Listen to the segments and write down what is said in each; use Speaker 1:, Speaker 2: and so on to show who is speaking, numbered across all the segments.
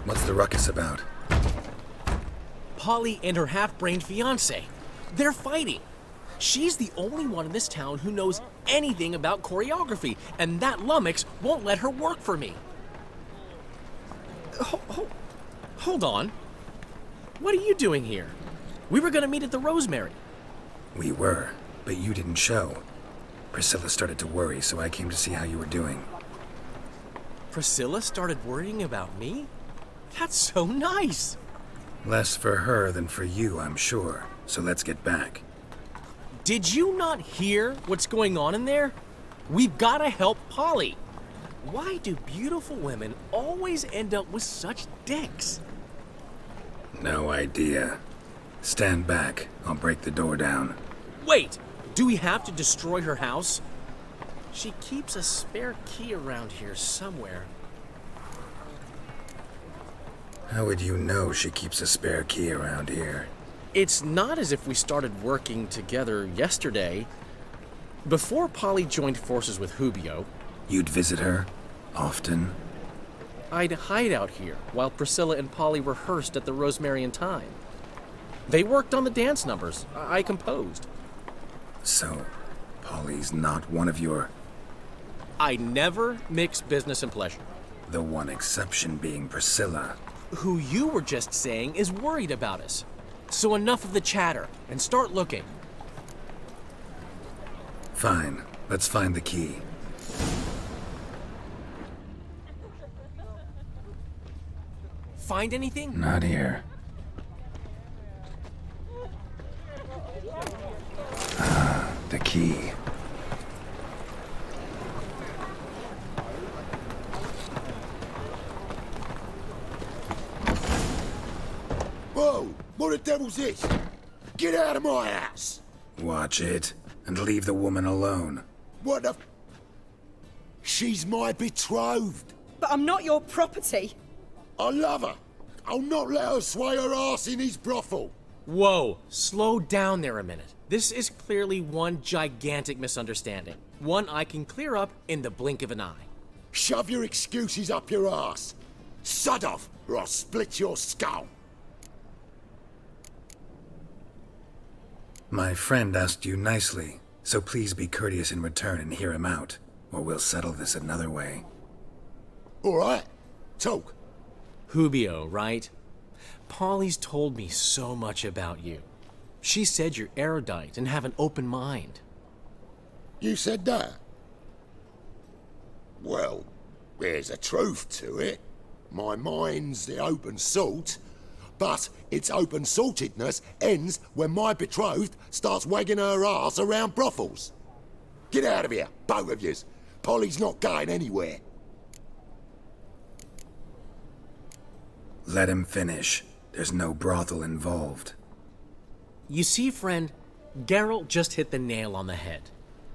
Speaker 1: What's the ruckus about?
Speaker 2: Polly and her half-brained fiancé. They're fighting. She's the only one in this town who knows anything about choreography, and that lummox won't let her work for me. Hold on. What are you doing here? We were gonna meet at the Rosemary.
Speaker 1: We were, but you didn't show. Priscilla started to worry, so I came to see how you were doing.
Speaker 2: Priscilla started worrying about me? That's so nice.
Speaker 1: Less for her than for you, I'm sure. So let's get back.
Speaker 2: Did you not hear what's going on in there? We've gotta help Polly. Why do beautiful women always end up with such dicks?
Speaker 1: No idea. Stand back. I'll break the door down.
Speaker 2: Wait, do we have to destroy her house? She keeps a spare key around here somewhere.
Speaker 1: How would you know she keeps a spare key around here?
Speaker 2: It's not as if we started working together yesterday. Before Polly joined forces with Hubio,
Speaker 1: You'd visit her? Often?
Speaker 2: I'd hide out here while Priscilla and Polly rehearsed at the Rosemary in time. They worked on the dance numbers. I composed.
Speaker 1: So, Polly's not one of your...
Speaker 2: I never mix business and pleasure.
Speaker 1: The one exception being Priscilla.
Speaker 2: Who you were just saying is worried about us. So enough of the chatter and start looking.
Speaker 1: Fine. Let's find the key.
Speaker 2: Find anything?
Speaker 1: Not here. The key.
Speaker 3: Whoa! What the devil's this? Get out of my house!
Speaker 1: Watch it, and leave the woman alone.
Speaker 3: What the... She's my betrothed.
Speaker 4: But I'm not your property.
Speaker 3: I love her. I'll not let her sway her ass in his brothel.
Speaker 2: Whoa, slow down there a minute. This is clearly one gigantic misunderstanding. One I can clear up in the blink of an eye.
Speaker 3: Shove your excuses up your ass. Sod off, or I'll split your skull.
Speaker 1: My friend asked you nicely, so please be courteous in return and hear him out, or we'll settle this another way.
Speaker 3: All right, talk.
Speaker 2: Hubio, right? Polly's told me so much about you. She said you're erudite and have an open mind.
Speaker 3: You said that? Well, there's a truth to it. My mind's the open salt, but its open saltedness ends when my betrothed starts wagging her ass around brothels. Get out of here, both of yous. Polly's not going anywhere.
Speaker 1: Let him finish. There's no brothel involved.
Speaker 2: You see, friend, Geralt just hit the nail on the head.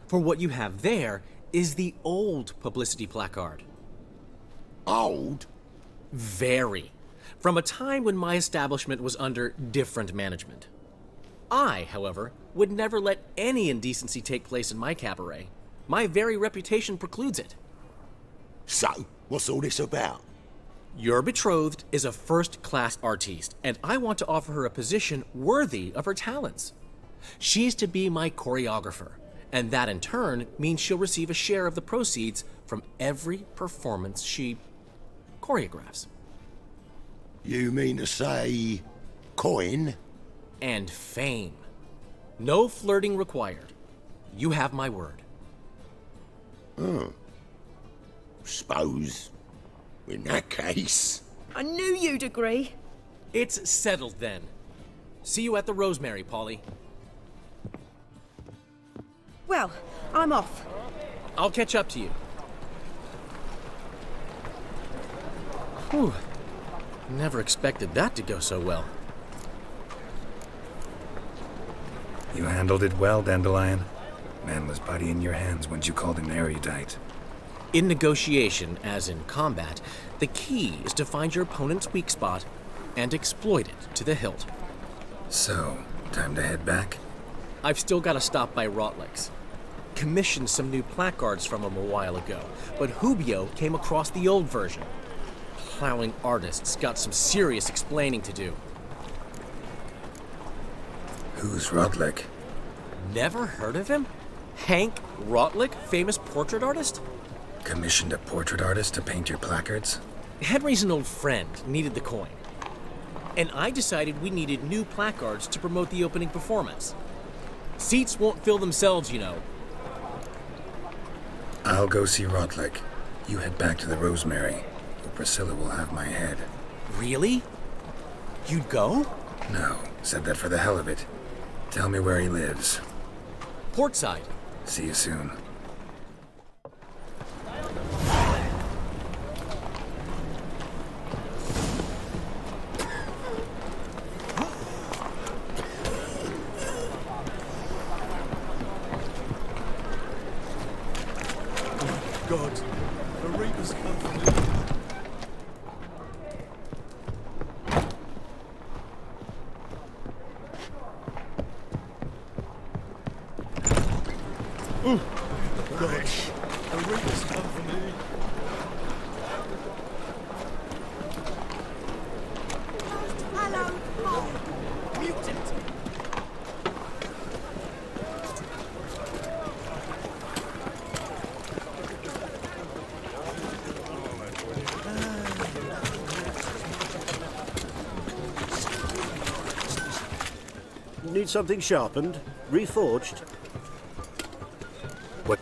Speaker 2: For what you have there is the old publicity placard.
Speaker 3: Old?
Speaker 2: Very. From a time when my establishment was under different management. I, however, would never let any indecency take place in my cabaret. My very reputation precludes it.
Speaker 3: So, what's all this about?
Speaker 2: Your betrothed is a first-class artiste, and I want to offer her a position worthy of her talents. She's to be my choreographer, and that in turn means she'll receive a share of the proceeds from every performance she choreographs.
Speaker 3: You mean to say... coin?
Speaker 2: And fame. No flirting required. You have my word.
Speaker 3: Suppose... in that case...
Speaker 4: I knew you'd agree.
Speaker 2: It's settled then. See you at the Rosemary, Polly.
Speaker 4: Well, I'm off.
Speaker 2: I'll catch up to you. Whew. Never expected that to go so well.
Speaker 1: You handled it well, Dandelion. Man was putty in your hands once you called him erudite.
Speaker 2: In negotiation, as in combat, the key is to find your opponent's weak spot and exploit it to the hilt.
Speaker 1: So, time to head back?
Speaker 2: I've still got to stop by Rotlick's. Commissioned some new placards from him a while ago, but Hubio came across the old version. plowing artist's got some serious explaining to do.
Speaker 1: Who's Rotlick?
Speaker 2: Never heard of him? Hank Rotlick, famous portrait artist?
Speaker 1: Commissioned a portrait artist to paint your placards?
Speaker 2: Henry's an old friend, needed the coin. And I decided we needed new placards to promote the opening performance. Seats won't fill themselves, you know.
Speaker 1: I'll go see Rotlick. You head back to the Rosemary, or Priscilla will have my head.
Speaker 2: Really? You'd go?
Speaker 1: No, said that for the hell of it. Tell me where he lives.
Speaker 2: Portside.
Speaker 1: See you soon.
Speaker 5: God, the Reapers come for me. God, the Reapers come for me.
Speaker 4: Hello, Mom.
Speaker 2: Mutant!
Speaker 6: Need something sharpened? Reforged?
Speaker 1: What?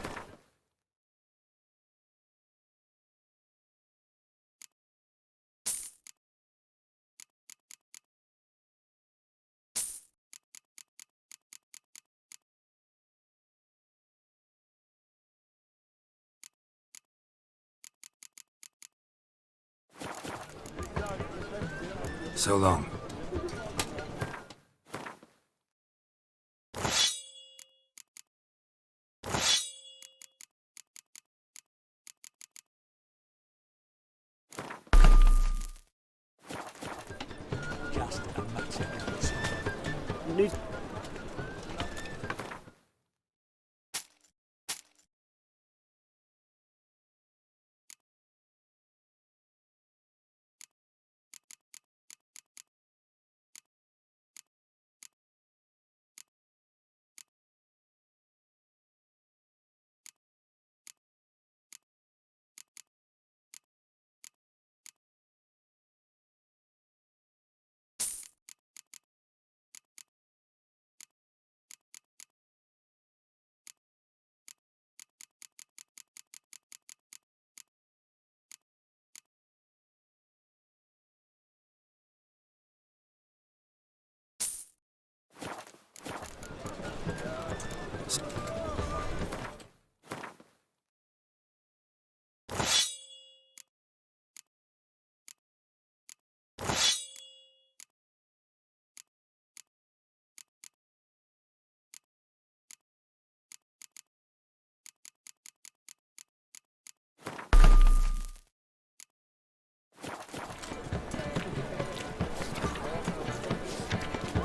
Speaker 1: So long.
Speaker 6: Need...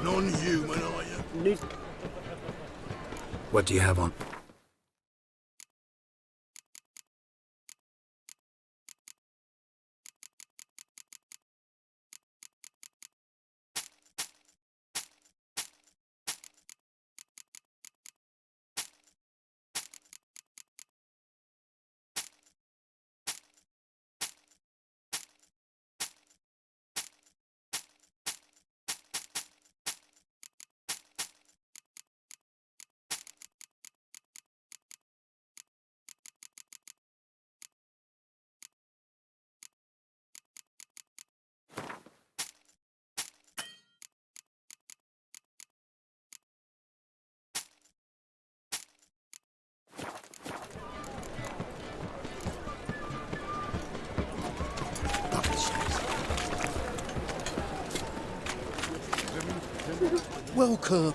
Speaker 3: Non-human, are you?
Speaker 6: Need...
Speaker 1: What do you have on?
Speaker 3: Welcome.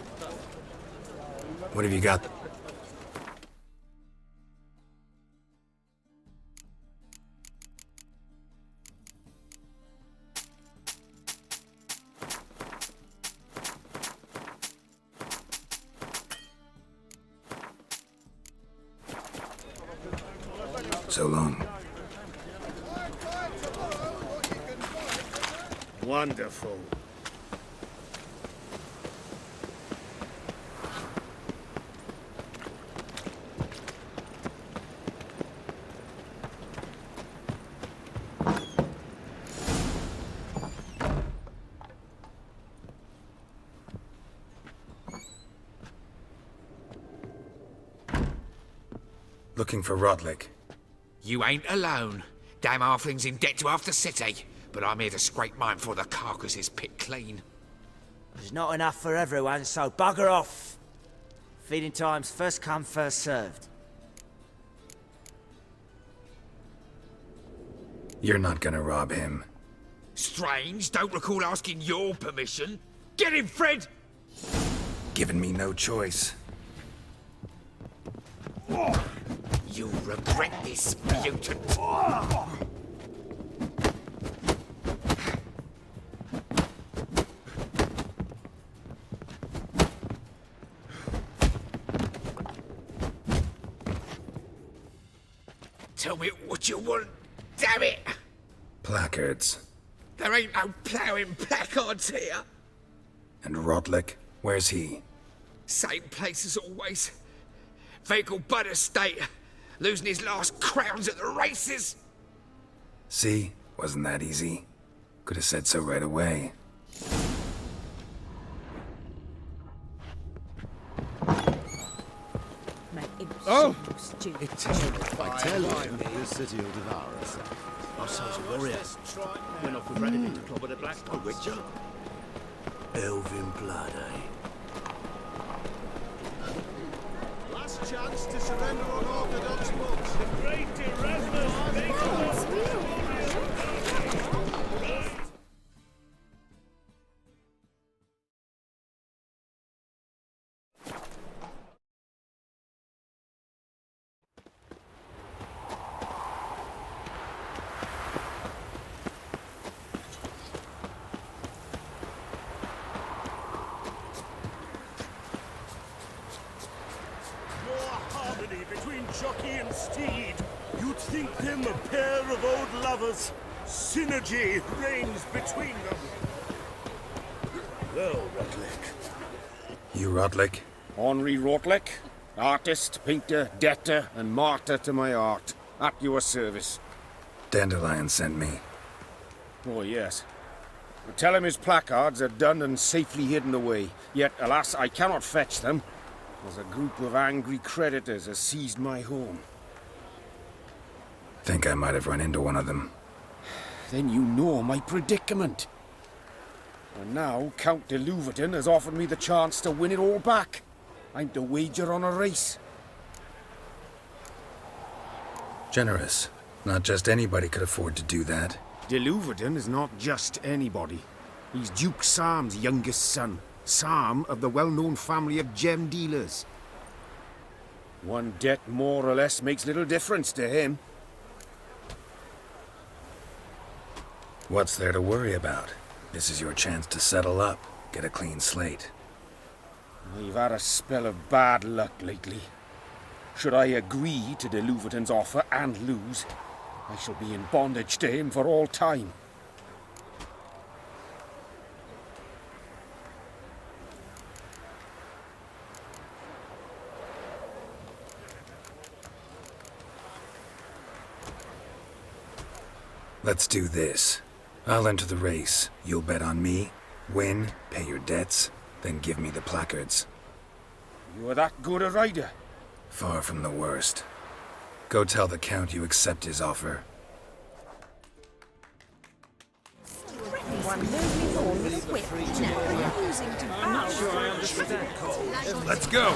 Speaker 1: What have you got? So long.
Speaker 7: Wonderful.
Speaker 1: Looking for Rodlick.
Speaker 8: You ain't alone. Damn halfling's in debt to half the city. But I'm here to scrape mine before the carcass is picked clean.
Speaker 9: There's not enough for everyone, so bugger off. Feeding time's first come, first served.
Speaker 1: You're not gonna rob him.
Speaker 8: Strange, don't recall asking your permission. Get him, Fred!
Speaker 1: Given me no choice.
Speaker 8: You'll regret this, mutant. Tell me what you want, damn it!
Speaker 1: Placards.
Speaker 8: There ain't no ploughing placards here.
Speaker 1: And Rodlick? Where's he?
Speaker 8: Same place as always. Vehicle bud estate. Losing his last crowns at the races.
Speaker 1: See? Wasn't that easy? Could have said so right away.
Speaker 5: Oh!
Speaker 7: I tell you, this city will devour itself.
Speaker 6: Our soul's a warrior. We're not regretting to club at a black witcher. Elven blood, eh?
Speaker 5: Last chance to surrender unorthodox monks. The great Erasmus! Between jockey and steed, you'd think them a pair of old lovers. Synergy reigns between them. Well, Rodlick.
Speaker 1: You Rodlick?
Speaker 7: Henri Rodlick, artist, painter, debtor, and martyr to my art. At your service.
Speaker 1: Dandelion sent me.
Speaker 7: Oh, yes. But tell him his placards are done and safely hidden away. Yet, alas, I cannot fetch them, as a group of angry creditors has seized my home.
Speaker 1: Think I might have run into one of them.
Speaker 7: Then you know my predicament. And now Count de Louverton has offered me the chance to win it all back. I'm to wager on a race.
Speaker 1: Generous. Not just anybody could afford to do that.
Speaker 7: De Louverton is not just anybody. He's Duke Sam's youngest son. Sam of the well-known family of gem dealers. One debt more or less makes little difference to him.
Speaker 1: What's there to worry about? This is your chance to settle up, get a clean slate.
Speaker 7: I've had a spell of bad luck lately. Should I agree to de Louverton's offer and lose, I shall be in bondage to him for all time.
Speaker 1: Let's do this. I'll enter the race. You'll bet on me, win, pay your debts, then give me the placards.
Speaker 7: You are that good a rider?
Speaker 1: Far from the worst. Go tell the Count you accept his offer.
Speaker 5: Let's go!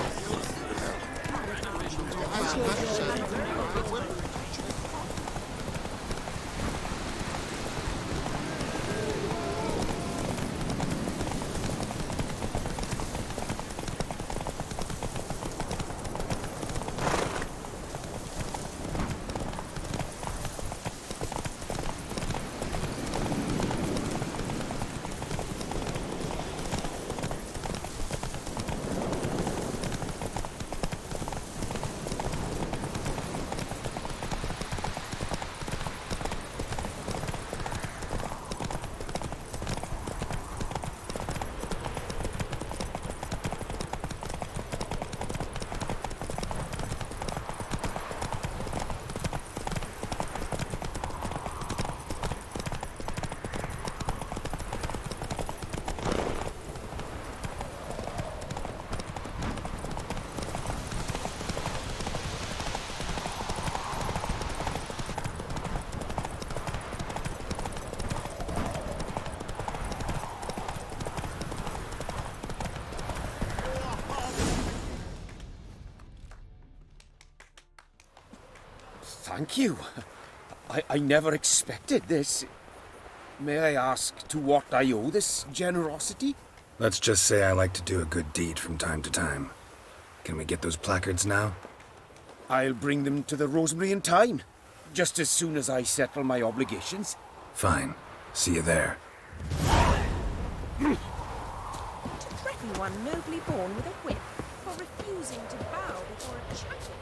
Speaker 7: Thank you. I never expected this. May I ask to what I owe this generosity?
Speaker 1: Let's just say I like to do a good deed from time to time. Can we get those placards now?
Speaker 7: I'll bring them to the Rosemary in time, just as soon as I settle my obligations.
Speaker 1: Fine. See you there.
Speaker 4: Threaten one nobly born with a whip for refusing to bow before a chattel.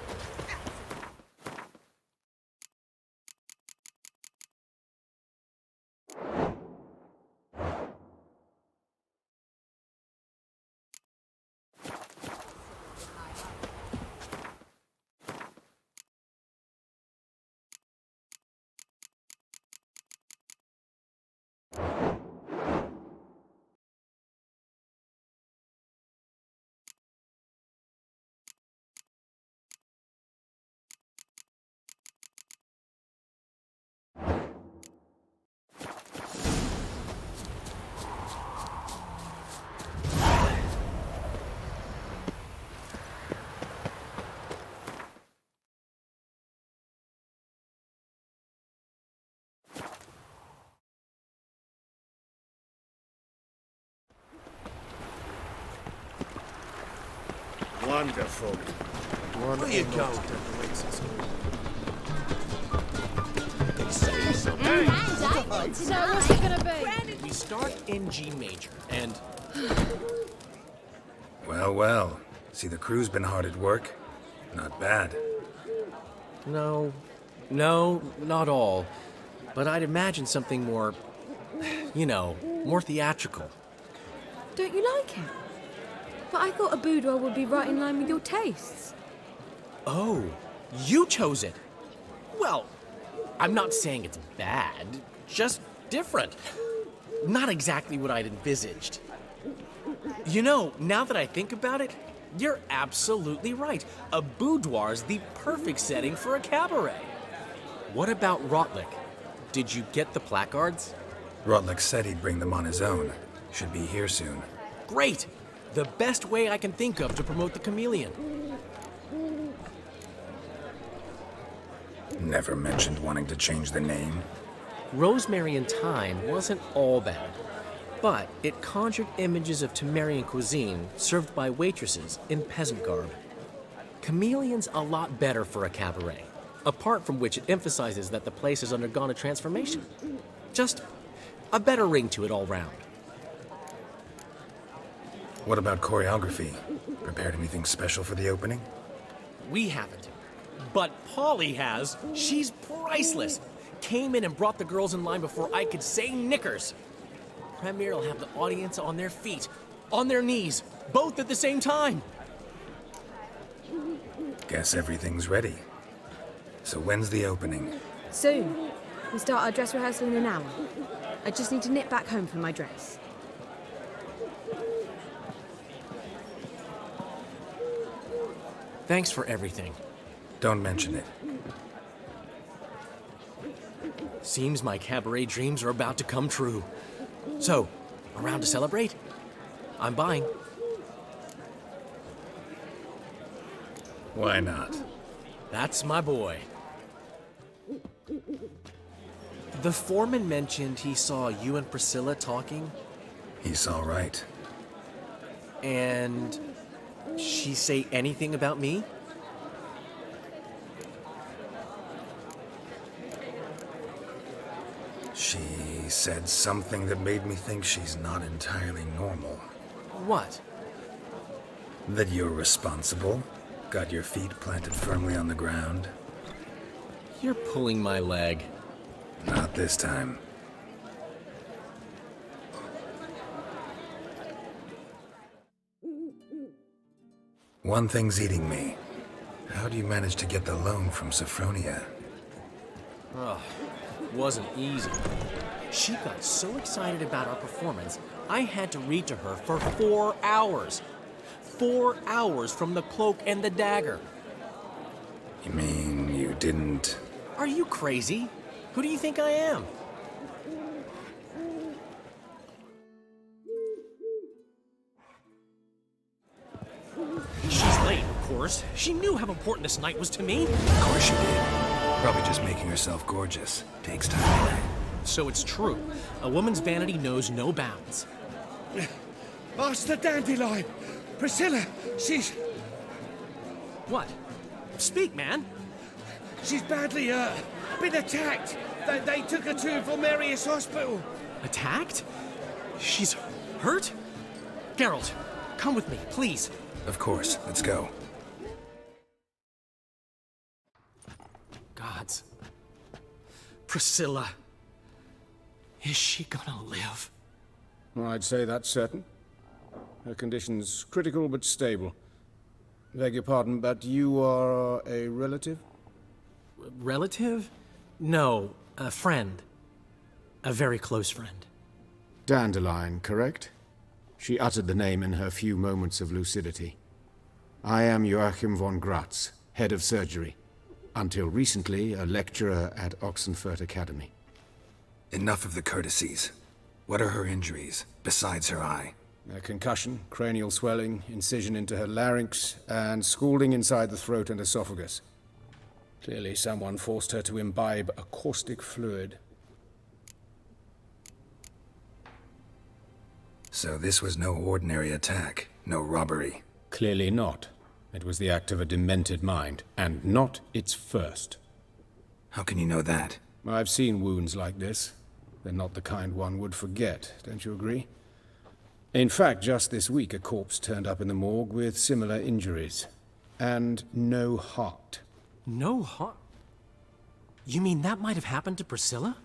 Speaker 6: Wonderful.
Speaker 2: Where
Speaker 6: you go?
Speaker 10: So what's it gonna be?
Speaker 2: We start in G major, and
Speaker 1: Well, well. See, the crew's been hard at work. Not bad.
Speaker 2: no, not all. But I'd imagine something more, more theatrical.
Speaker 10: Don't you like it? But I thought a boudoir would be right in line with your tastes.
Speaker 2: Oh, you chose it. Well, I'm not saying it's bad, just different. Not exactly what I'd envisaged. Now that I think about it, you're absolutely right. A boudoir's the perfect setting for a cabaret. What about Rotlick? Did you get the placards?
Speaker 1: Rotlick said he'd bring them on his own. Should be here soon.
Speaker 2: Great! The best way I can think of to promote the chameleon.
Speaker 1: Never mentioned wanting to change the name.
Speaker 2: Rosemary in Thyme wasn't all bad, but it conjured images of Temerian cuisine served by waitresses in peasant garb. Chameleon's a lot better for a cabaret, apart from which it emphasizes that the place has undergone a transformation. Just a better ring to it all round.
Speaker 1: What about choreography? Prepared anything special for the opening?
Speaker 2: We haven't. But Polly has. She's priceless. Came in and brought the girls in line before I could say knickers. Premiere will have the audience on their feet, on their knees, both at the same time.
Speaker 1: Guess everything's ready. So when's the opening?
Speaker 10: Soon. We start our dress rehearsal in an hour. I just need to nip back home for my dress.
Speaker 2: Thanks for everything.
Speaker 1: Don't mention it.
Speaker 2: Seems my cabaret dreams are about to come true. So, around to celebrate? I'm buying.
Speaker 1: Why not?
Speaker 2: That's my boy. The foreman mentioned he saw you and Priscilla talking,
Speaker 1: He's all right.
Speaker 2: and she say anything about me?
Speaker 1: She said something that made me think she's not entirely normal.
Speaker 2: What?
Speaker 1: That you're responsible, got your feet planted firmly on the ground.
Speaker 2: You're pulling my leg.
Speaker 1: Not this time. One thing's eating me. How do you manage to get the loan from Sophronia?
Speaker 2: Wasn't easy. She got so excited about our performance, I had to read to her for 4 hours. 4 hours from the cloak and the dagger.
Speaker 1: You mean you didn't...
Speaker 2: Are you crazy? Who do you think I am? She's late, of course. She knew how important this night was to me.
Speaker 1: Of course you did. Probably just making herself gorgeous. Takes time.
Speaker 2: So it's true. A woman's vanity knows no bounds.
Speaker 5: Master Dandelion! Priscilla, she's
Speaker 2: What? Speak, man.
Speaker 5: she's badly been attacked. They took her to Vulmerius Hospital.
Speaker 2: Attacked? She's hurt? Geralt, come with me, please.
Speaker 1: Of course, let's go.
Speaker 2: Gods. Priscilla. Is she gonna live?
Speaker 7: I'd say that's certain. Her condition's critical but stable. Beg your pardon, but you are a relative?
Speaker 2: Relative? No, a friend. A very close friend.
Speaker 7: Dandelion, correct? She uttered the name in her few moments of lucidity. I am Joachim von Gratz, head of surgery. Until recently, a lecturer at Oxenfurt Academy.
Speaker 1: Enough of the courtesies. What are her injuries, besides her eye?
Speaker 7: A concussion, cranial swelling, incision into her larynx, and scalding inside the throat and esophagus. Clearly someone forced her to imbibe a caustic fluid.
Speaker 1: So this was no ordinary attack, no robbery.
Speaker 7: Clearly not. It was the act of a demented mind, and not its first.
Speaker 1: How can you know that?
Speaker 7: I've seen wounds like this. They're not the kind one would forget, don't you agree? In fact, just this week, a corpse turned up in the morgue with similar injuries. And no heart.
Speaker 2: No heart? You mean that might have happened to Priscilla?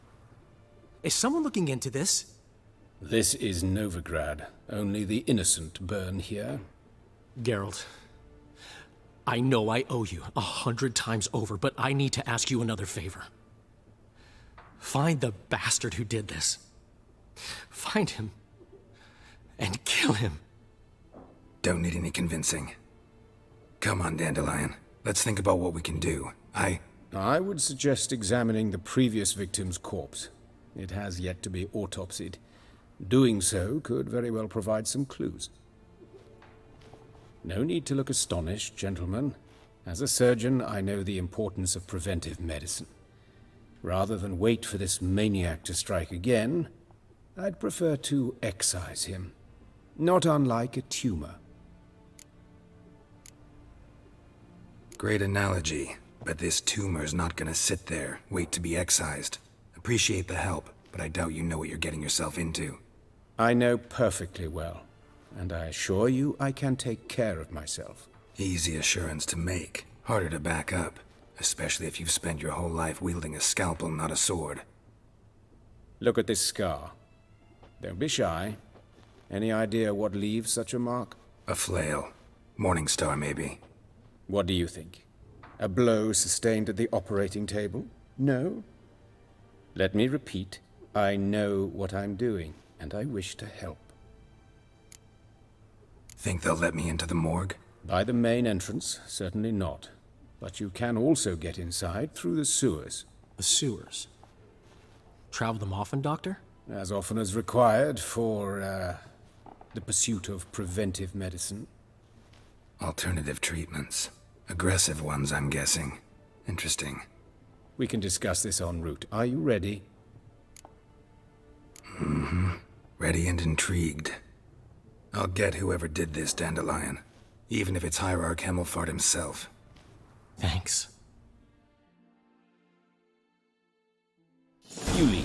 Speaker 2: Is someone looking into this?
Speaker 7: This is Novigrad. Only the innocent burn here.
Speaker 2: Geralt, I know I owe you 100 times over, but I need to ask you another favor. Find the bastard who did this. Find him. And kill him.
Speaker 1: Don't need any convincing. Come on, Dandelion. Let's think about what we can do.
Speaker 7: I would suggest examining the previous victim's corpse. It has yet to be autopsied. Doing so could very well provide some clues. No need to look astonished, gentlemen. As a surgeon, I know the importance of preventive medicine. Rather than wait for this maniac to strike again, I'd prefer to excise him. Not unlike a tumor.
Speaker 1: Great analogy, but this tumor's not gonna sit there, wait to be excised. Appreciate the help, but I doubt you know what you're getting yourself into.
Speaker 7: I know perfectly well, and I assure you I can take care of myself.
Speaker 1: Easy assurance to make, harder to back up, especially if you've spent your whole life wielding a scalpel, not a sword.
Speaker 7: Look at this scar. Don't be shy. Any idea what leaves such a mark?
Speaker 1: A flail. Morning Star, maybe.
Speaker 7: What do you think? A blow sustained at the operating table? No? Let me repeat. I know what I'm doing, and I wish to help.
Speaker 1: Think they'll let me into the morgue?
Speaker 7: By the main entrance, certainly not. But you can also get inside through the sewers.
Speaker 2: The sewers? Travel them often, Doctor?
Speaker 7: As often as required for, the pursuit of preventive medicine.
Speaker 1: Alternative treatments. Aggressive ones, I'm guessing. Interesting.
Speaker 7: We can discuss this en route. Are you ready?
Speaker 1: Mm-hmm. Ready and intrigued. I'll get whoever did this, Dandelion. Even if it's Hierarch Hemmelfart himself.
Speaker 2: Thanks.
Speaker 7: You lead.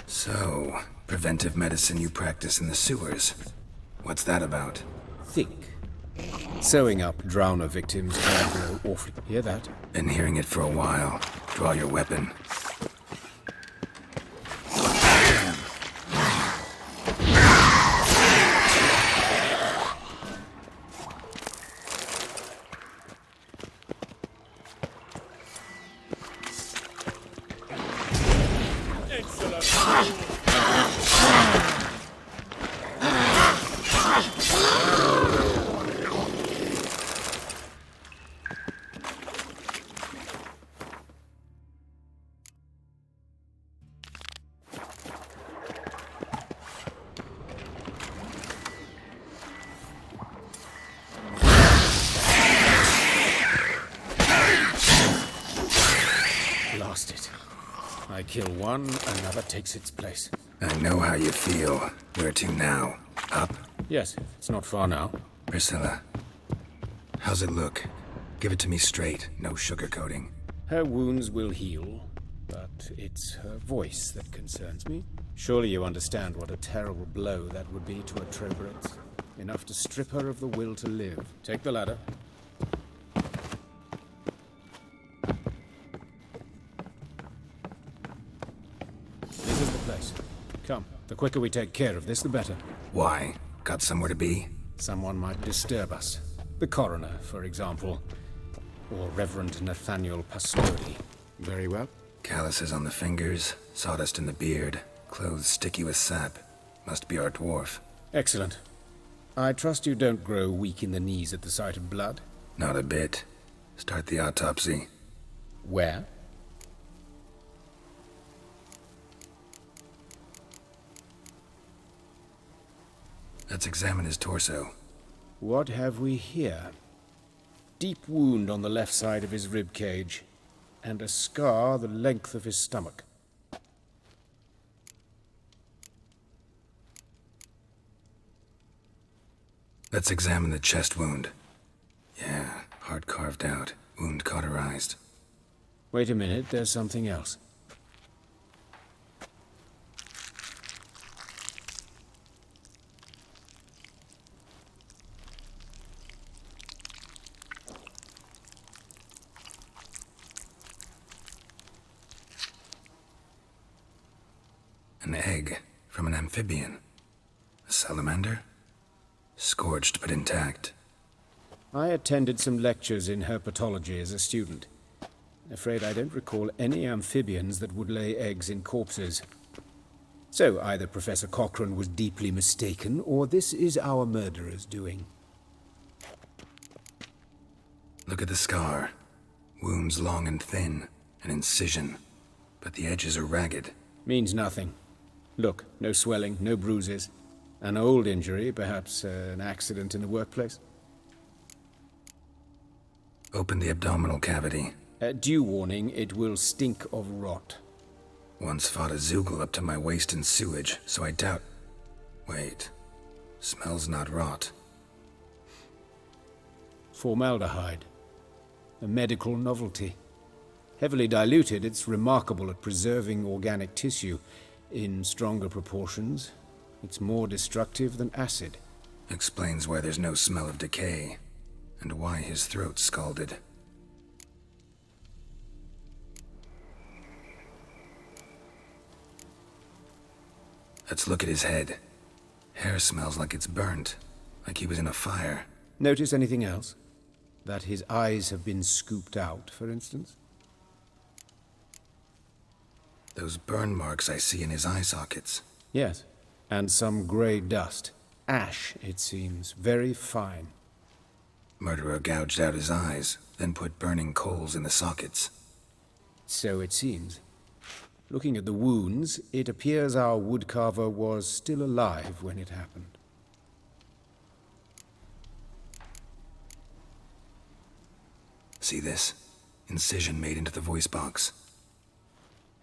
Speaker 1: So, preventive medicine you practice in the sewers. What's that about?
Speaker 7: Think. Sewing up drowner victims can go awfully. Hear that?
Speaker 1: Been hearing it for a while. Draw your weapon.
Speaker 7: I kill one, another takes its place.
Speaker 1: I know how you feel. Where to now? Up?
Speaker 7: Yes, it's not far now.
Speaker 1: Priscilla. How's it look? Give it to me straight, no sugarcoating.
Speaker 7: Her wounds will heal, but it's her voice that concerns me. Surely you understand what a terrible blow that would be to a Troberet. Enough to strip her of the will to live. Take the ladder. This is the place. Come, the quicker we take care of this, the better.
Speaker 1: Why? Got somewhere to be?
Speaker 7: Someone might disturb us. The coroner, for example. Or Reverend Nathaniel Pastori. Very well.
Speaker 1: Calluses on the fingers, sawdust in the beard, clothes sticky with sap. Must be our dwarf.
Speaker 7: Excellent. I trust you don't grow weak in the knees at the sight of blood?
Speaker 1: Not a bit. Start the autopsy.
Speaker 7: Where?
Speaker 1: Let's examine his torso.
Speaker 7: What have we here? Deep wound on the left side of his rib cage, and a scar the length of his stomach.
Speaker 1: Let's examine the chest wound. Yeah, heart carved out, wound cauterized.
Speaker 7: Wait a minute, there's something else.
Speaker 1: An egg from an amphibian. A salamander? Scorched but intact.
Speaker 7: I attended some lectures in herpetology as a student. Afraid I don't recall any amphibians that would lay eggs in corpses. So either Professor Cochrane was deeply mistaken, or this is our murderer's doing.
Speaker 1: Look at the scar. Wounds long and thin, an incision. But the edges are ragged.
Speaker 7: Means nothing. Look, no swelling, no bruises. An old injury, perhaps an accident in the workplace.
Speaker 1: Open the abdominal cavity.
Speaker 7: Due warning, it will stink of rot.
Speaker 1: Once fought a Zoogle up to my waist in sewage, so I doubt... Wait. Smells not rot.
Speaker 7: Formaldehyde. A medical novelty. Heavily diluted, it's remarkable at preserving organic tissue. In stronger proportions, it's more destructive than acid.
Speaker 1: Explains why there's no smell of decay, and why his throat's scalded. Let's look at his head. Hair smells like it's burnt, like he was in a fire.
Speaker 7: Notice anything else? That his eyes have been scooped out, for instance?
Speaker 1: Those burn marks I see in his eye sockets.
Speaker 7: Yes, and some grey dust. Ash, it seems, very fine.
Speaker 1: Murderer gouged out his eyes, then put burning coals in the sockets.
Speaker 7: So it seems. Looking at the wounds, it appears our woodcarver was still alive when it happened.
Speaker 1: See this? Incision made into the voice box.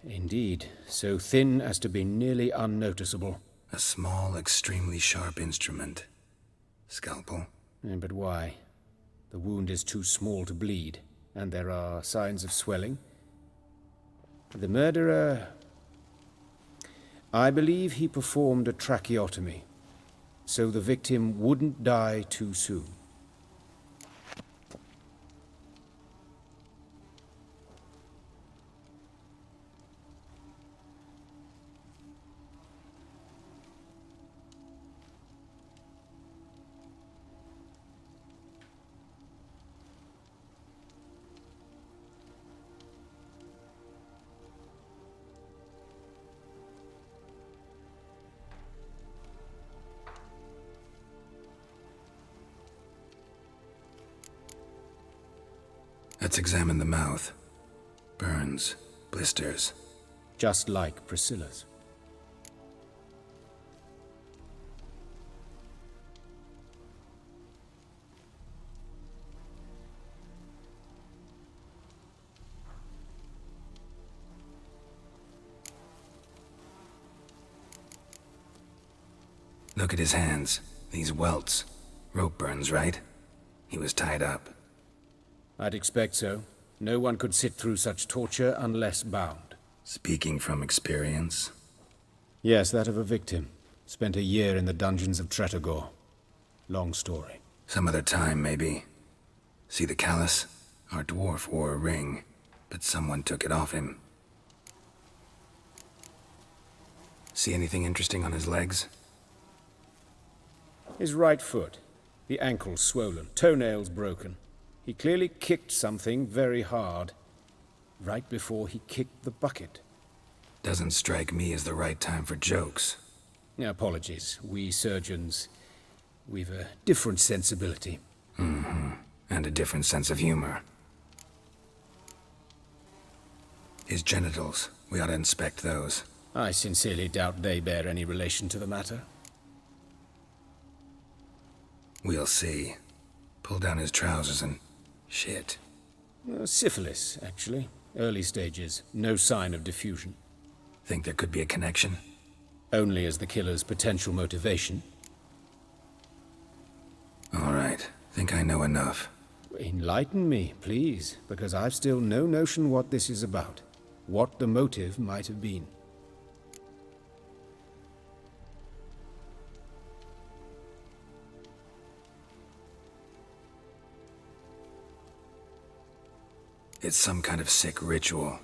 Speaker 7: Indeed, so thin as to be nearly unnoticeable.
Speaker 1: A small, extremely sharp instrument. Scalpel?
Speaker 7: But why? The wound is too small to bleed, and there are signs of swelling. The murderer... I believe he performed a tracheotomy, so the victim wouldn't die too soon.
Speaker 1: Let's examine the mouth. Burns, blisters.
Speaker 7: Just like Priscilla's.
Speaker 1: Look at his hands. These welts. Rope burns, right? He was tied up.
Speaker 7: I'd expect so. No one could sit through such torture unless bound.
Speaker 1: Speaking from experience?
Speaker 7: Yes, that of a victim. Spent a year in the dungeons of Tretogor. Long story.
Speaker 1: Some other time, maybe. See the callus? Our dwarf wore a ring, but someone took it off him. See anything interesting on his legs?
Speaker 7: His right foot. The ankle swollen, toenails broken. He clearly kicked something very hard. Right before he kicked the bucket.
Speaker 1: Doesn't strike me as the right time for jokes.
Speaker 7: Apologies. We surgeons, we've a different sensibility.
Speaker 1: Mm-hmm. And a different sense of humor. His genitals. We ought to inspect those.
Speaker 7: I sincerely doubt they bear any relation to the matter.
Speaker 1: We'll see. Pull down his trousers and... shit.
Speaker 7: Syphilis, actually. Early stages. No sign of diffusion.
Speaker 1: Think there could be a connection?
Speaker 7: Only as the killer's potential motivation.
Speaker 1: All right. Think I know enough.
Speaker 7: Enlighten me, please, because I've still no notion what this is about. What the motive might have been.
Speaker 1: It's some kind of sick ritual.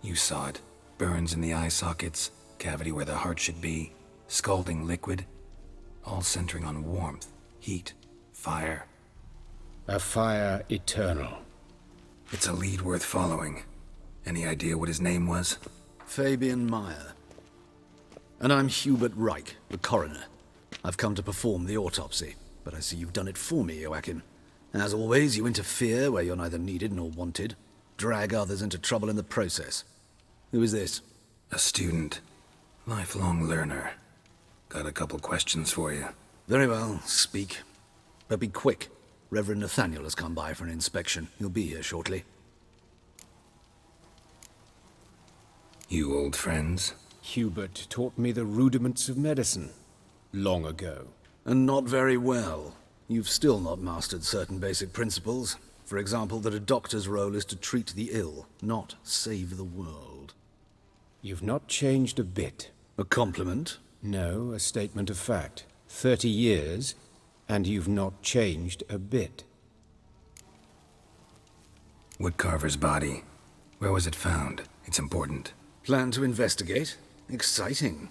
Speaker 1: You saw it. Burns in the eye sockets, cavity where the heart should be, scalding liquid, all centering on warmth, heat, fire.
Speaker 7: A fire eternal.
Speaker 1: It's a lead worth following. Any idea what his name was?
Speaker 6: Fabian Meyer. And I'm Hubert Reich, the coroner. I've come to perform the autopsy, but I see you've done it for me, Joachim. As always, you interfere where you're neither needed nor wanted. Drag others into trouble in the process. Who is this?
Speaker 1: A student. Lifelong learner. Got a couple questions for you.
Speaker 6: Very well, speak. But be quick. Reverend Nathaniel has come by for an inspection. He'll be here shortly.
Speaker 1: You old friends?
Speaker 7: Hubert taught me the rudiments of medicine. Long ago.
Speaker 6: And not very well. You've still not mastered certain basic principles. For example, that a doctor's role is to treat the ill, not save the world.
Speaker 7: You've not changed a bit.
Speaker 6: A compliment?
Speaker 7: No, a statement of fact. 30 years, and you've not changed a bit.
Speaker 1: Woodcarver's body. Where was it found? It's important.
Speaker 6: Plan to investigate? Exciting.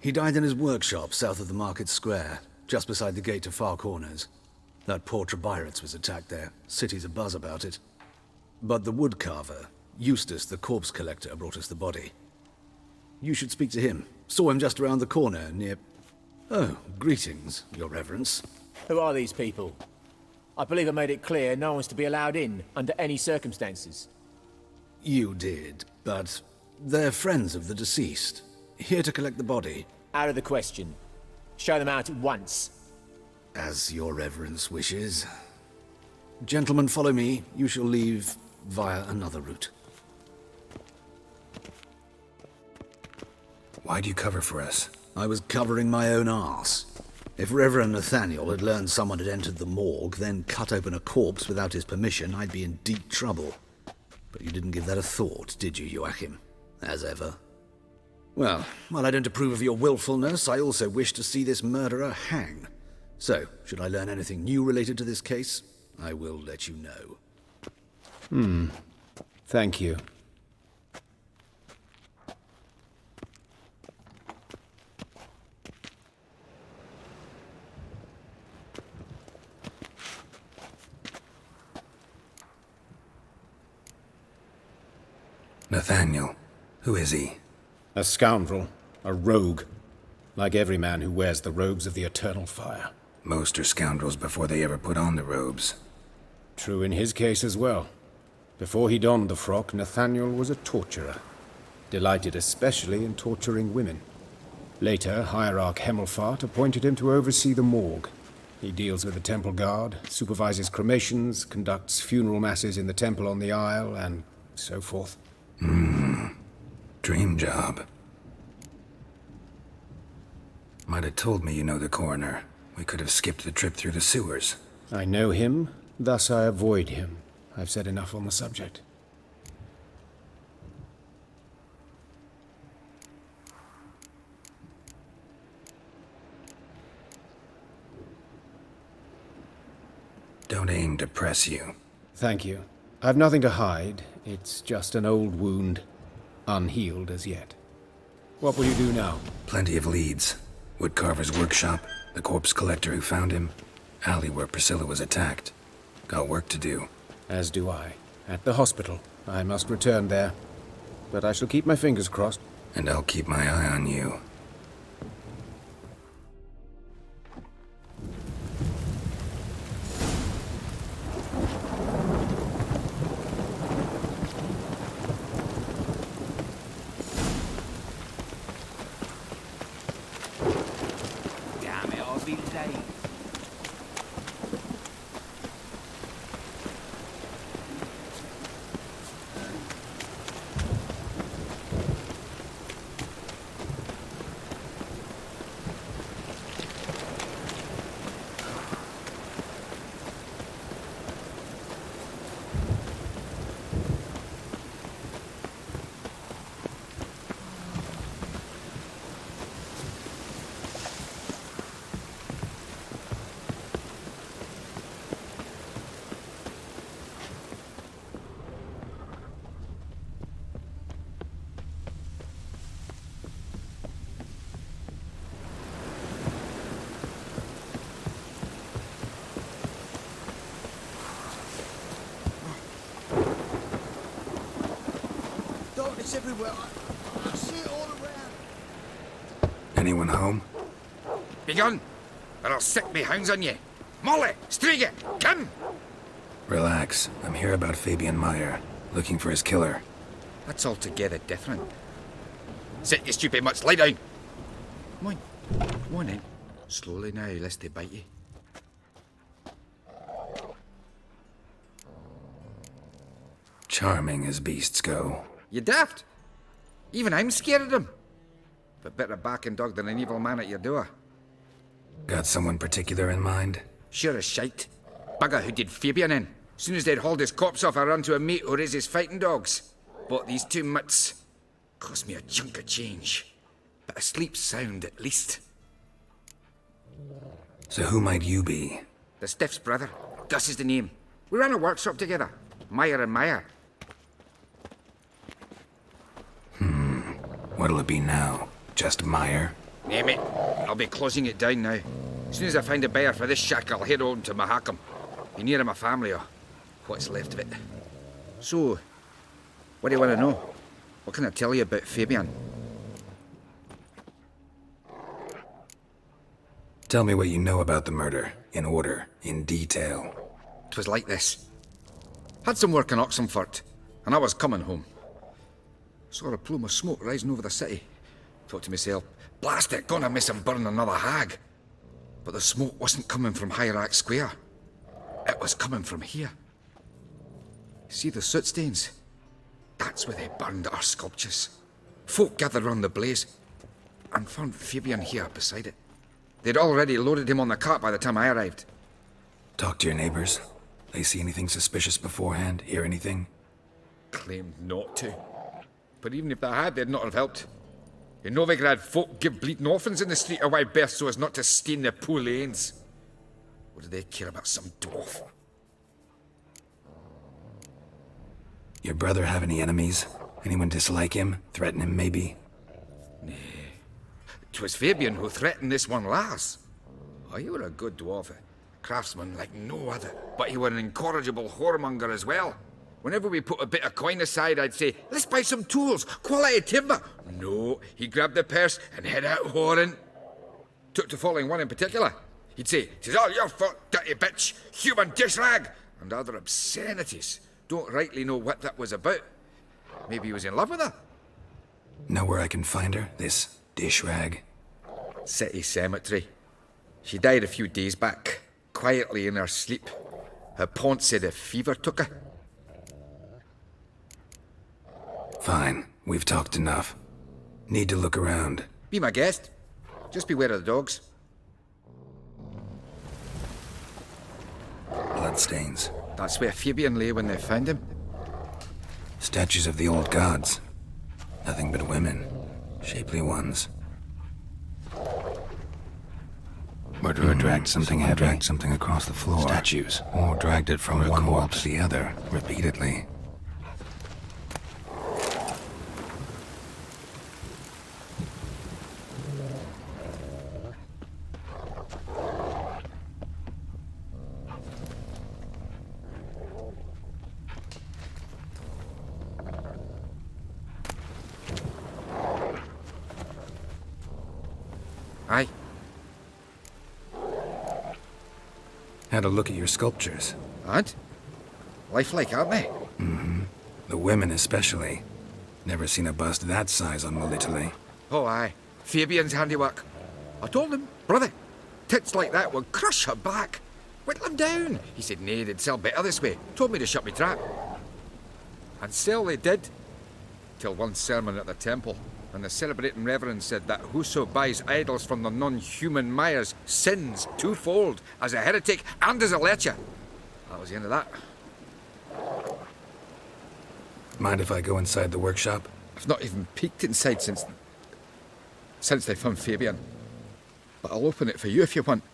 Speaker 6: He died in his workshop south of the market square, just beside the gate to Far Corners. That poor Trebirates was attacked there. City's abuzz about it. But the woodcarver, Eustace the corpse collector, brought us the body. You should speak to him. Saw him just around the corner near... Oh, greetings, your reverence.
Speaker 11: Who are these people? I believe I made it clear no one's to be allowed in under any circumstances.
Speaker 6: You did, but they're friends of the deceased. Here to collect the body.
Speaker 11: Out of the question. Show them out at once.
Speaker 6: As your reverence wishes. Gentlemen, follow me. You shall leave via another route.
Speaker 1: Why'd you cover for us?
Speaker 6: I was covering my own arse. If Reverend Nathaniel had learned someone had entered the morgue, then cut open a corpse without his permission, I'd be in deep trouble. But you didn't give that a thought, did you, Joachim? As ever. Well, while I don't approve of your willfulness, I also wish to see this murderer hang. So, should I learn anything new related to this case, I will let you know.
Speaker 7: Thank you.
Speaker 1: Nathaniel. Who is he?
Speaker 7: A scoundrel. A rogue. Like every man who wears the robes of the eternal fire.
Speaker 1: Most are scoundrels before they ever put on the robes.
Speaker 7: True in his case as well. Before he donned the frock, Nathaniel was a torturer. Delighted especially in torturing women. Later, Hierarch Hemmelfart appointed him to oversee the morgue. He deals with the temple guard, supervises cremations, conducts funeral masses in the temple on the Isle, and so forth.
Speaker 1: Dream job. Might have told me you know the coroner. We could have skipped the trip through the sewers.
Speaker 7: I know him, thus I avoid him. I've said enough on the subject.
Speaker 1: Don't aim to press you.
Speaker 7: Thank you. I've nothing to hide. It's just an old wound, unhealed as yet. What will you do now?
Speaker 1: Plenty of leads. Woodcarver's workshop, the corpse collector who found him, alley where Priscilla was attacked. Got work to do.
Speaker 7: As do I. At the hospital. I must return there. But I shall keep my fingers crossed.
Speaker 1: And I'll keep my eye on you.
Speaker 8: Damn it, I'll be late.
Speaker 3: Darkness everywhere. I see it all around.
Speaker 1: Anyone home?
Speaker 8: Begun, or I'll sick me hounds on you. Molly, Striga, come!
Speaker 1: Relax. I'm here about Fabian Meyer, looking for his killer.
Speaker 8: That's altogether different. Sit, you stupid mutts, lie down. Come on in. Slowly now, lest they bite you.
Speaker 1: Charming as beasts go.
Speaker 8: You daft. Even I'm scared of them. But better barking dog than an evil man at your door.
Speaker 1: Got someone particular in mind?
Speaker 8: Sure as shite. Bugger who did Fabian in. Soon as they'd hauled his corpse off, I run to a mate who raises fighting dogs. Bought these two mutts. Cost me a chunk of change. But I sleep sound at least.
Speaker 1: So who might you be?
Speaker 8: The Stiff's brother. Gus is the name. We ran a workshop together. Meyer and Meyer.
Speaker 1: What'll it be now? Just Meyer?
Speaker 8: Name it. I'll be closing it down now. As soon as I find a buyer for this shack, I'll head on to Mahakam. Be near my family, or what's left of it. So, what do you want to know? What can I tell you about Fabian?
Speaker 1: Tell me what you know about the murder, in order, in detail.
Speaker 8: 'Twas like this. Had some work in Oxenfurt, and I was coming home. Saw a plume of smoke rising over the city. Thought to myself, blast it, gonna miss him burn another hag. But the smoke wasn't coming from Hierarch Square. It was coming from here. See the soot stains? That's where they burned our sculptures. Folk gathered round the blaze, and found Fabian here beside it. They'd already loaded him on the cart by the time I arrived.
Speaker 1: Talk to your neighbors. They see anything suspicious beforehand? Hear anything?
Speaker 8: Claimed not to. But even if they had, they'd not have helped. In Novigrad, folk give bleeding orphans in the street a wide berth so as not to stain their poor lanes. What do they care about some dwarf?
Speaker 1: Your brother have any enemies? Anyone dislike him? Threaten him, maybe?
Speaker 8: 'Twas Fabian who threatened this one last. Oh, you were a good dwarf, a craftsman like no other. But you were an incorrigible whoremonger as well. Whenever we put a bit of coin aside, I'd say, let's buy some tools, quality timber. No, he grabbed the purse and head out whoring. Took to following one in particular. He'd say, "'Tis all your fault, dirty bitch, human dish rag," and other obscenities. Don't rightly know what that was about. Maybe he was in love with her.
Speaker 1: Know where I can find her, this dish rag?
Speaker 8: City cemetery. She died a few days back, quietly in her sleep. Her pont said a fever took her.
Speaker 1: Fine, we've talked enough. Need to look around.
Speaker 8: Be my guest. Just beware of the dogs.
Speaker 1: Bloodstains.
Speaker 8: That's where Fabian lay when they found him.
Speaker 1: Statues of the old gods. Nothing but women. Shapely ones. Murderer dragged something heavy. Dragged something across the floor. Statues. Or dragged it from one wall to the other, repeatedly.
Speaker 8: Aye.
Speaker 1: Had a look at your sculptures.
Speaker 8: And? Lifelike, aren't they?
Speaker 1: Mm-hmm. The women especially. Never seen a bust that size on Italy.
Speaker 8: Oh, aye. Fabian's handiwork. I told him, brother, tits like that will crush her back. Whittle him down. He said, nay, they'd sell better this way. Told me to shut me trap. And sell they did. Till one sermon at the temple, and the celebrating reverend said that whoso buys idols from the non-human Myers sins twofold, as a heretic and as a lecher. That was the end of that.
Speaker 1: Mind if I go inside the workshop?
Speaker 8: I've not even peeked inside since they found Fabian. But I'll open it for you if you want.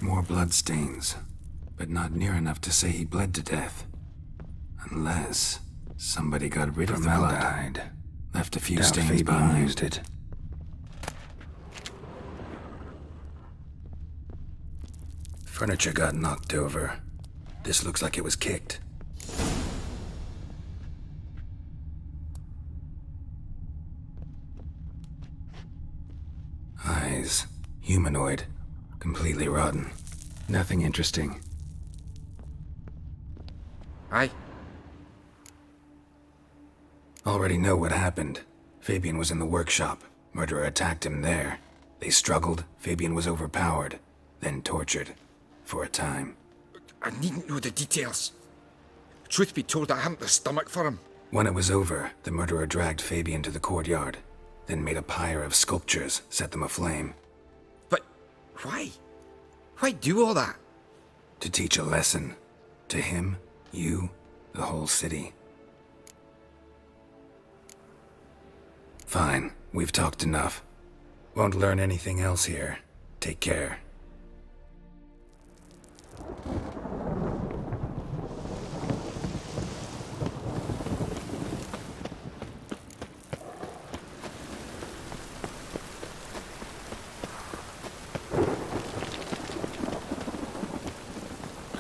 Speaker 1: More bloodstains, but not near enough to say he bled to death. Unless somebody got rid of formaldehyde. Left a few stains behind. Used it. Furniture got knocked over. This looks like it was kicked. Eyes. Humanoid. Completely rotten. Nothing interesting.
Speaker 8: Aye.
Speaker 1: Already know what happened. Fabian was in the workshop. Murderer attacked him there. They struggled. Fabian was overpowered. Then tortured. For a time.
Speaker 8: I needn't know the details. Truth be told, I hadn't the stomach for him.
Speaker 1: When it was over, the murderer dragged Fabian to the courtyard. Then made a pyre of sculptures, set them aflame.
Speaker 8: But why? Why do all that?
Speaker 1: To teach a lesson. To him, you, the whole city. Fine, we've talked enough. Won't learn anything else here. Take care.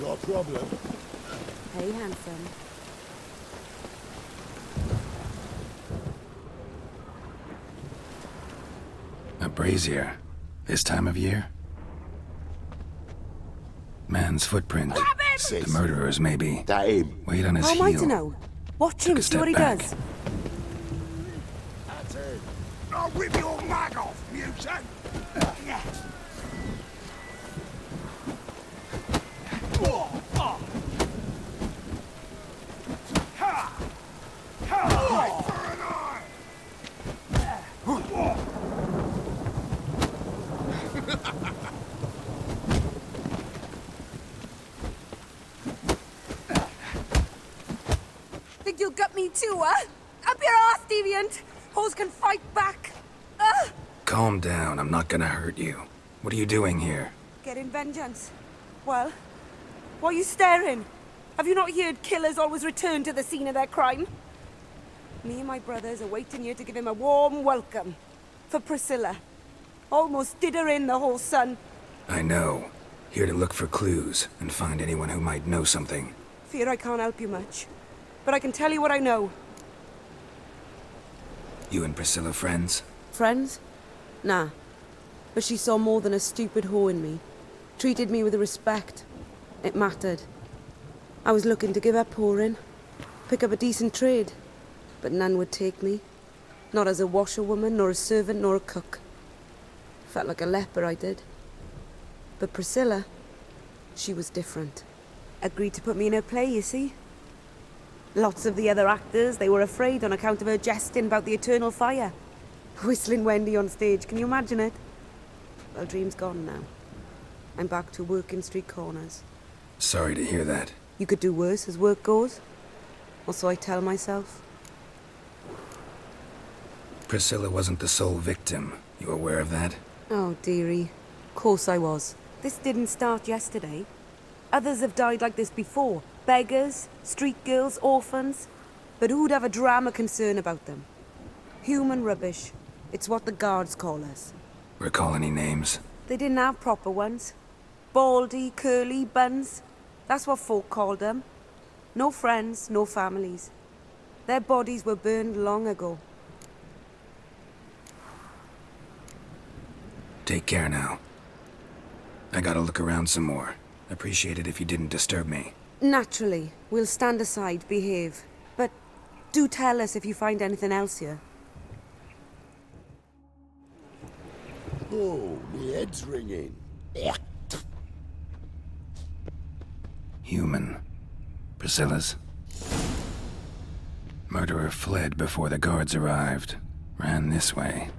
Speaker 3: Got a problem?
Speaker 10: Hey, handsome.
Speaker 1: A brazier. This time of year? Man's footprint. The murderer's, maybe.
Speaker 3: That him.
Speaker 1: Wait on his
Speaker 10: How
Speaker 1: heel.
Speaker 10: am I to know? Watch him, see what he
Speaker 1: back.
Speaker 10: does.
Speaker 3: That's him.
Speaker 5: I'll rip your mag off, mutant!
Speaker 4: Think you'll gut me too, huh? Up your ass, deviant! Hoes can fight back!
Speaker 1: Calm down, I'm not gonna hurt you. What are you doing here?
Speaker 4: Getting vengeance. Well, why are you staring? Have you not heard killers always return to the scene of their crime? Me and my brothers are waiting here to give him a warm welcome. For Priscilla. Almost did her in, the whole son.
Speaker 1: I know. Here to look for clues and find anyone who might know something.
Speaker 4: Fear I can't help you much. But I can tell you what I know.
Speaker 1: You and Priscilla friends?
Speaker 4: Friends? Nah. But she saw more than a stupid whore in me. Treated me with respect. It mattered. I was looking to give up whoring. Pick up a decent trade. but none would take me. Not as a washerwoman, nor a servant, nor a cook. Felt like a leper, I did. But Priscilla, she was different. Agreed to put me in her play, you see. Lots of the other actors, they were afraid on account of her jesting about the eternal fire. Whistling Wendy on stage, can you imagine it? Well, dream's gone now. I'm back to working street corners.
Speaker 1: Sorry to hear that.
Speaker 4: You could do worse as work goes. Or so I tell myself.
Speaker 1: Priscilla wasn't the sole victim. You aware of that?
Speaker 4: Oh, dearie. Course I was. This didn't start yesterday. Others have died like this before. Beggars, street girls, orphans. But who'd have a drama concern about them? Human rubbish. It's what the guards call us.
Speaker 1: Recall any names?
Speaker 4: They didn't have proper ones. Baldy, curly, buns. That's what folk called them. No friends, no families. Their bodies were burned long ago.
Speaker 1: Take care now. I gotta look around some more. Appreciate it if you didn't disturb me.
Speaker 4: Naturally. We'll stand aside, behave. But do tell us if you find anything else here.
Speaker 3: Oh, my head's ringing.
Speaker 1: Human. Priscilla's. Murderer fled before the guards arrived. Ran this way.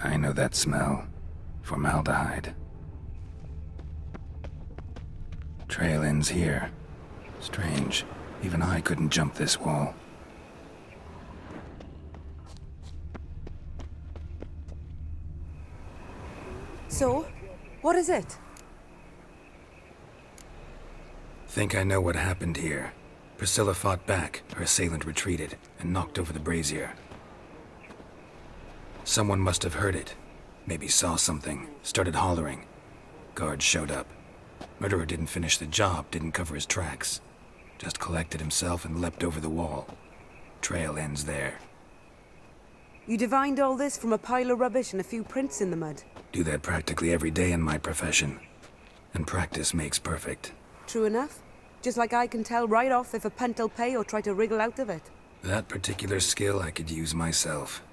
Speaker 1: I know that smell. Formaldehyde. Trail ends here. Strange. Even I couldn't jump this wall.
Speaker 4: So, what is it?
Speaker 1: Think I know what happened here. Priscilla fought back, her assailant retreated, and knocked over the brazier. Someone must have heard it. Maybe saw something, started hollering. Guards showed up. Murderer didn't finish the job, didn't cover his tracks. Just collected himself and leapt over the wall. Trail ends there.
Speaker 4: You divined all this from a pile of rubbish and a few prints in the mud.
Speaker 1: Do that practically every day in my profession. And practice makes perfect.
Speaker 4: True enough. Just like I can tell right off if a punt'll pay or try to wriggle out of it.
Speaker 1: That particular skill I could use myself.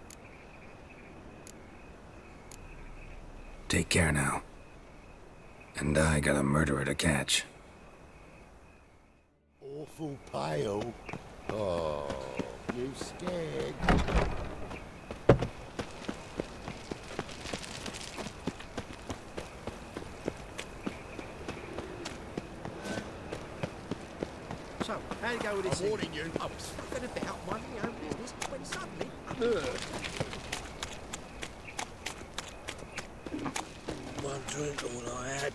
Speaker 1: Take care now. And I got a murderer to catch.
Speaker 3: Awful pale. Oh, you scared?
Speaker 7: So, how'd it go with this?
Speaker 3: I'm warning you.
Speaker 7: I was fucking about minding my own business when suddenly...
Speaker 5: One drink, all I had.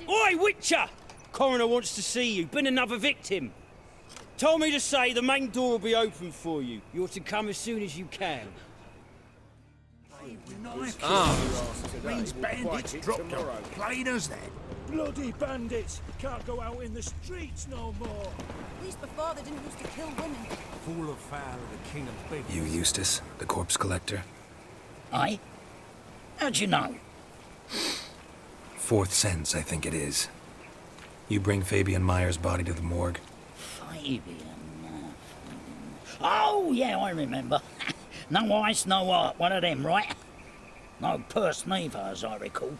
Speaker 12: Oi, Witcher! Coroner wants to see you. Been another victim. Told me to say the main door will be open for you. You're to come as soon as you can.
Speaker 5: Means bandits dropped them. Plain as that. Bloody bandits! Can't go out in the streets no more.
Speaker 10: At least before they didn't used to kill women.
Speaker 5: Full of foul of the king of big.
Speaker 1: You Eustace, the corpse collector?
Speaker 13: Aye? How'd you know?
Speaker 1: Fourth sense, I think it is. You bring Fabian Meyer's body to the morgue?
Speaker 13: Fabian. Oh, yeah, I remember. No ice, no art, one of them, right? No purse neither, as I recall.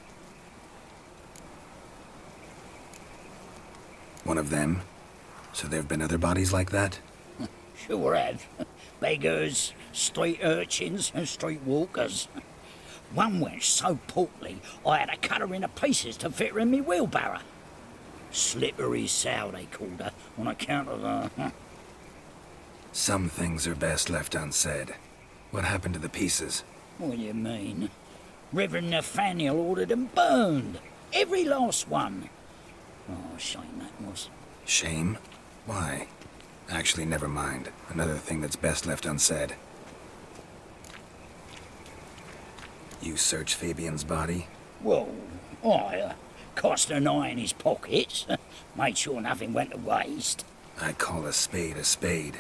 Speaker 1: One of them? So there have been other bodies like that?
Speaker 13: Sure have. Beggars, street urchins, and street walkers. One went so portly, I had to cut her into pieces to fit her in me wheelbarrow. Slippery sow, they called her, on account of her.
Speaker 1: Some things are best left unsaid. What happened to the pieces?
Speaker 13: What do you mean? Reverend Nathaniel ordered them burned. Every last one. Oh, shame that was.
Speaker 1: Shame? Why? Actually, never mind. Another thing that's best left unsaid. You search Fabian's body?
Speaker 13: Well, I Cost an eye in his pockets. Made sure nothing went to waste.
Speaker 1: I call a spade a spade.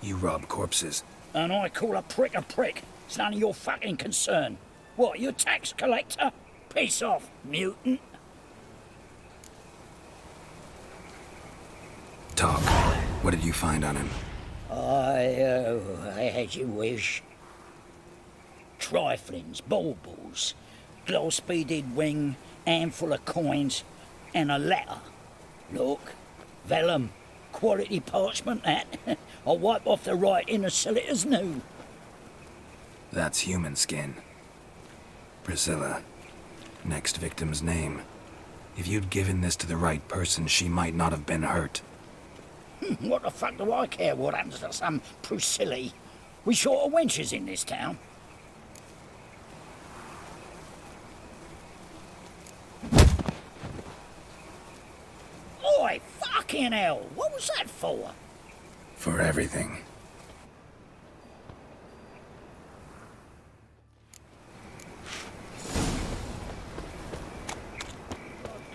Speaker 1: You rob corpses.
Speaker 13: And I call a prick a prick. It's none of your fucking concern. What, you tax collector? Piss off, mutant.
Speaker 1: Talk. What did you find on him?
Speaker 13: As you wish. Triflings, baubles, gloss-beaded wing, handful of coins, and a letter. Look, vellum, quality parchment, that. I'll wipe off the writing and sell it as new.
Speaker 1: That's human skin. Priscilla. Next victim's name. If you'd given this to the right person, she might not have been hurt.
Speaker 13: What the fuck do I care what happens to some Priscilla? We short of wenches in this town. Oi, fucking hell! What was that for?
Speaker 1: For everything.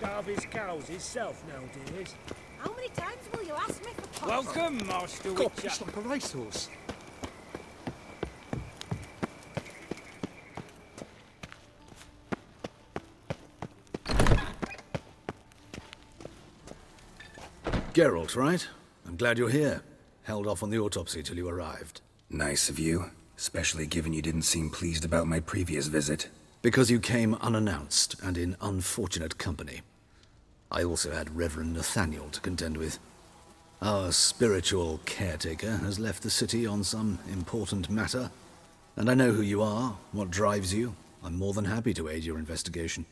Speaker 5: Carve his cows himself nowadays.
Speaker 4: How many times will you ask me for pots?
Speaker 12: Welcome, Master
Speaker 7: God,
Speaker 12: Witcher.
Speaker 7: it's like a racehorse.
Speaker 6: Geralt, right? I'm glad you're here. Held off on the autopsy till you arrived.
Speaker 1: Nice of you, especially given you didn't seem pleased about my previous visit.
Speaker 6: Because you came unannounced and in unfortunate company. I also had Reverend Nathaniel to contend with. Our spiritual caretaker has left the city on some important matter, and I know who you are, what drives you. I'm more than happy to aid your investigation.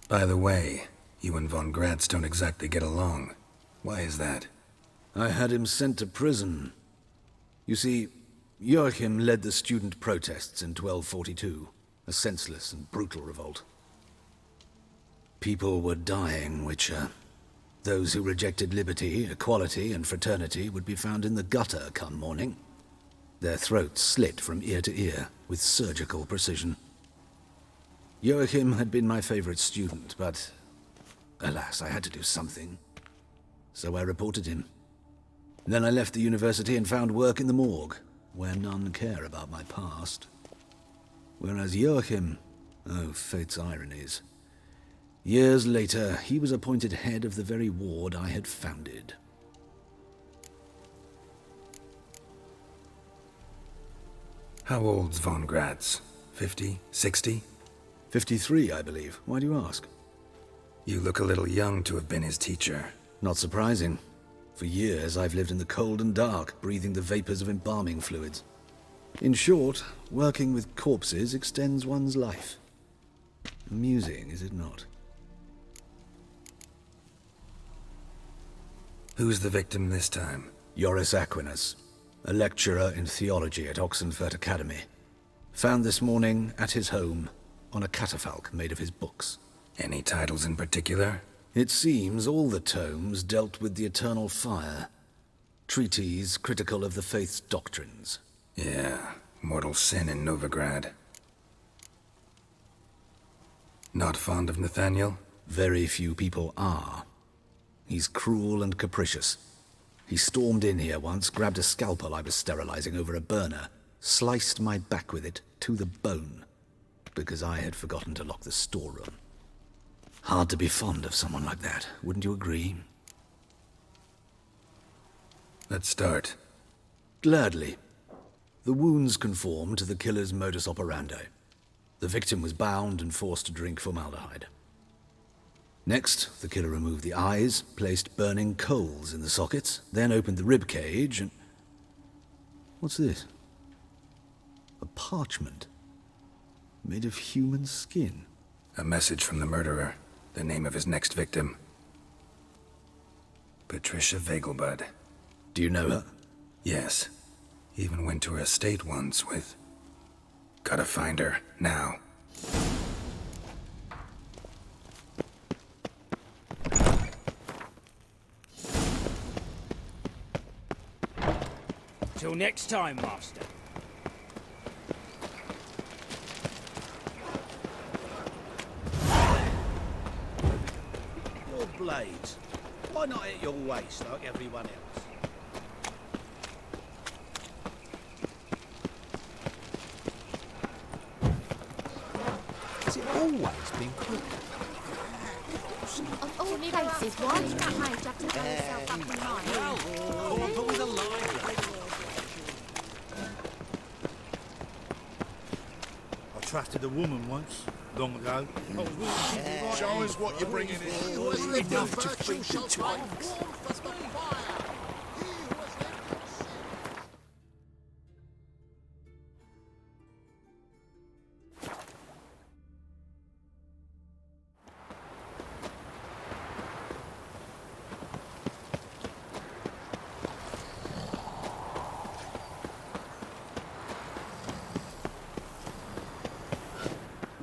Speaker 1: By the way, you and von Gratz don't exactly get along. Why is that?
Speaker 6: I had him sent to prison. You see, Joachim led the student protests in 1242, a senseless and brutal revolt. People were dying, Witcher. Those who rejected liberty, equality, and fraternity would be found in the gutter come morning. Their throats slit from ear to ear with surgical precision. Joachim had been my favorite student, but alas, I had to do something. So I reported him. Then I left the university and found work in the morgue, where none care about my past. Whereas Joachim, oh, fate's ironies. Years later, he was appointed head of the very ward I had founded.
Speaker 1: How old's von Gratz? 50? 60?
Speaker 6: 53, I believe. Why do you ask?
Speaker 1: You look a little young to have been his teacher.
Speaker 6: Not surprising. For years, I've lived in the cold and dark, breathing the vapors of embalming fluids. In short, working with corpses extends one's life. Amusing, is it not?
Speaker 1: Who's the victim this time?
Speaker 6: Joris Aquinas, a lecturer in theology at Oxenfurt Academy. Found this morning at his home on a catafalque made of his books.
Speaker 1: Any titles in particular?
Speaker 6: It seems all the tomes dealt with the eternal fire. Treatises critical of the faith's doctrines.
Speaker 1: Yeah, mortal sin in Novigrad. Not fond of Nathaniel?
Speaker 6: Very few people are. He's cruel and capricious. He stormed in here once, grabbed a scalpel I was sterilizing over a burner, sliced my back with it to the bone, because I had forgotten to lock the storeroom. Hard to be fond of someone like that, wouldn't you agree?
Speaker 1: Let's start.
Speaker 6: Gladly. The wounds conform to the killer's modus operandi. The victim was bound and forced to drink formaldehyde. Next, the killer removed the eyes, placed burning coals in the sockets, then opened the rib cage and... What's this? A parchment. Made of human skin.
Speaker 1: A message from the murderer. The name of his next victim. Patricia Vegelbud.
Speaker 6: Do you know her?
Speaker 1: Yes. Even went to her estate once with... Gotta find her, now.
Speaker 12: Till next time, Master.
Speaker 14: blades. Why not at your waist like everyone else?
Speaker 2: Has it always been crooked?
Speaker 10: Of all places, why did that mage have to throw herself up in mine?
Speaker 14: But with a line. I trusted a woman once, long ago.
Speaker 3: Show us what you're bringing in.
Speaker 2: Enough to feed the twins.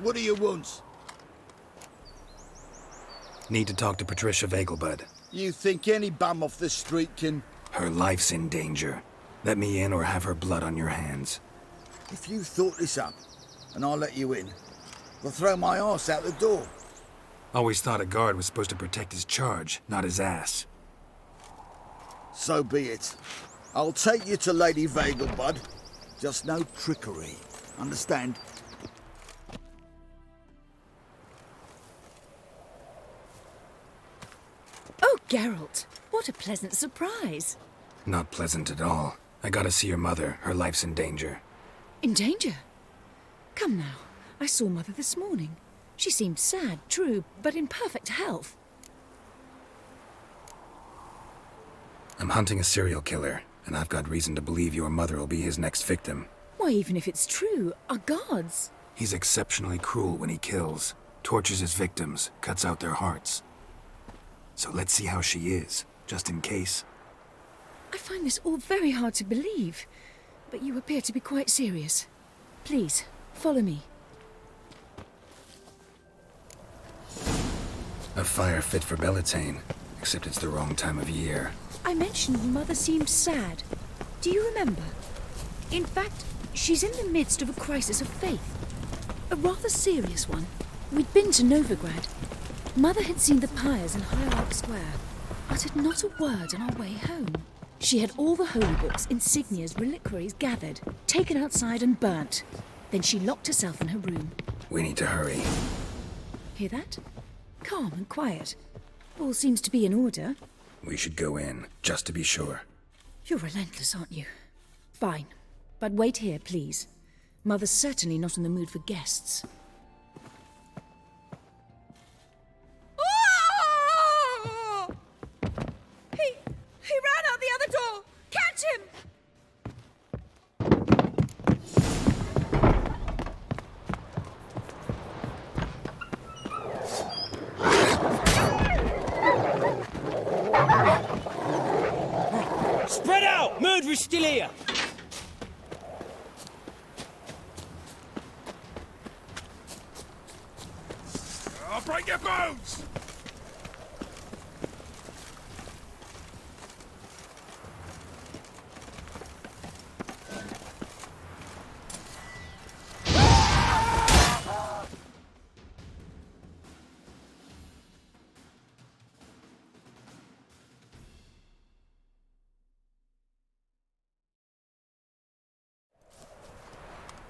Speaker 3: What do you want?
Speaker 1: Need to talk to Patricia Vegelbud.
Speaker 15: You think any bum off the street can...
Speaker 1: Her life's in danger. Let me in or have her blood on your hands.
Speaker 15: If you thought this up, and I'll let you in, I'll throw my arse out the door.
Speaker 1: Always thought a guard was supposed to protect his charge, not his ass.
Speaker 15: So be it. I'll take you to Lady Vegelbud. Just no trickery. Understand?
Speaker 16: Oh, Geralt, what a pleasant surprise.
Speaker 1: Not pleasant at all. I gotta see your mother. Her life's in danger.
Speaker 16: In danger? Come now, I saw Mother this morning. She seemed sad, true, but in perfect health.
Speaker 1: I'm hunting a serial killer, and I've got reason to believe your mother will be his next victim.
Speaker 16: Why, even if it's true, our gods.
Speaker 1: He's exceptionally cruel when he kills, tortures his victims, cuts out their hearts. So let's see how she is, just in case.
Speaker 16: I find this all very hard to believe, but you appear to be quite serious. Please, follow me.
Speaker 1: A fire fit for Bellatane, except it's the wrong time of year.
Speaker 16: I mentioned Mother seemed sad. Do you remember? In fact, she's in the midst of a crisis of faith. A rather serious one. We'd been to Novigrad. Mother had seen the pyres in Hierarch Square, uttered not a word on our way home. She had all the holy books, insignias, reliquaries gathered, taken outside and burnt. Then she locked herself in her room.
Speaker 1: We need to hurry.
Speaker 16: Hear that? Calm and quiet. All seems to be in order.
Speaker 1: We should go in, just to be sure.
Speaker 16: You're relentless, aren't you? Fine. But wait here, please. Mother's certainly not in the mood for guests.
Speaker 10: He ran out the other door! Catch him!
Speaker 12: Spread out! Murderer's still here!
Speaker 5: I'll break your bones!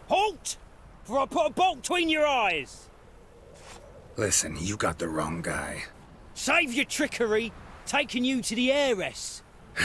Speaker 12: Halt! For I put a bolt between your eyes!
Speaker 1: Listen, you got the wrong guy.
Speaker 12: Save your trickery, taking you to the heiress.